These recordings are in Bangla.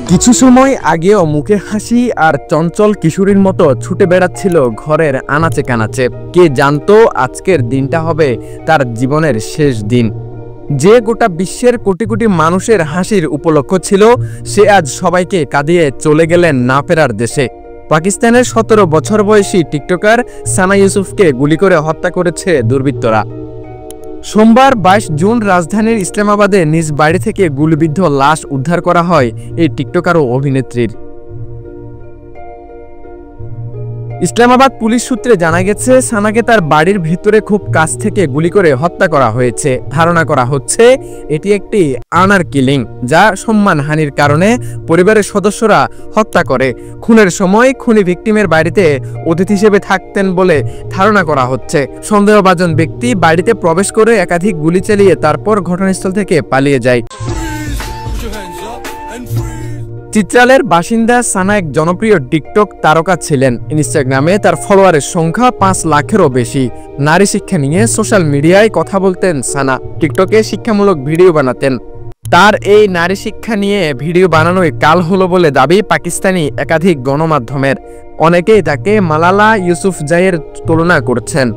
কিছু সময় আগেও মুখে হাসি আর চঞ্চল কিশোরীর মতো ছুটে বেড়াচ্ছিল ঘরের আনাচে কানাচে। কে জানতো আজকের দিনটা হবে তার জীবনের শেষ দিন। যে গোটা বিশ্বের কোটি কোটি মানুষের হাসির উপলক্ষ ছিল, সে আজ সবাইকে কাঁদিয়ে চলে গেলেন না ফেরার দেশে। পাকিস্তানের 17 বছর বয়সী টিকটকার সানা ইউসুফকে গুলি করে হত্যা করেছে দুর্বৃত্তরা। সোমবার 22 জুন রাজধানীর ইসলামাবাদে নিজ বাড়ি থেকে গুলিবিদ্ধ লাশ উদ্ধার করা হয় এই টিকটকার ও অভিনেত্রীর। ইসলামাবাদ পুলিশ সূত্রে জানা গেছে, সানাকে তার বাড়ির ভিতরে খুব কাছ থেকে গুলি করে হত্যা করা হয়েছে। ধারণা করা হচ্ছে এটি একটি অনার কিলিং, যা সম্মানহানির কারণে পরিবারের সদস্যরা হত্যা করে। খুনের সময় খুনি ভিকটিমের বাড়িতে অতিথি হিসেবে থাকতেন বলে ধারণা করা হচ্ছে। সন্দেহভাজন ব্যক্তি বাড়িতে প্রবেশ করে একাধিক গুলি চালিয়ে তারপর ঘটনাস্থল থেকে পালিয়ে যায়। চিত্রালের বাসিন্দা সানা এক জনপ্রিয় টিকটক তারকা ছিলেন। ইনস্টাগ্রামে তার ফলোয়ারের সংখ্যা 5 লাখেরও বেশি। নারী শিক্ষা নিয়ে সোশ্যাল মিডিয়ায় কথা বলতেন সানা। টিকটকে শিক্ষামূলক ভিডিও বানাতেন। তার এই নারী শিক্ষা নিয়ে ভিডিও বানানোই কাল হলো বলে দাবি পাকিস্তানি একাধিক গণমাধ্যমের। অনেকেই তাকে মালালা ইউসুফজাইয়ের তুলনা করছেন।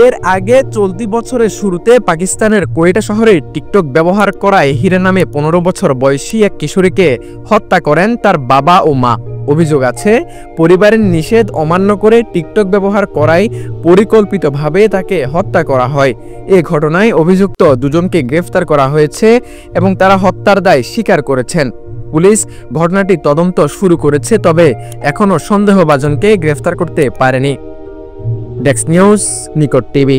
এর আগে চলতি বছরের শুরুতে পাকিস্তানের কোয়েটা শহরে টিকটক ব্যবহার করায় হিরা নামে 15 বছর বয়সী এক কিশোরীকে হত্যা করেন তার বাবা ও মা। অভিযোগ আছে, পরিবারের নিষেধ অমান্য করে টিকটক ব্যবহার করায় পরিকল্পিতভাবে তাকে হত্যা করা হয়। এ ঘটনায় অভিযুক্ত দুজনকে গ্রেফতার করা হয়েছে এবং তারা হত্যার দায় স্বীকার করেছেন। পুলিশ ঘটনাটি তদন্ত শুরু করেছে, তবে এখনও সন্দেহভাজনকে গ্রেফতার করতে পারেনি। ডেস্ক নিউজ, নিকট টিভি।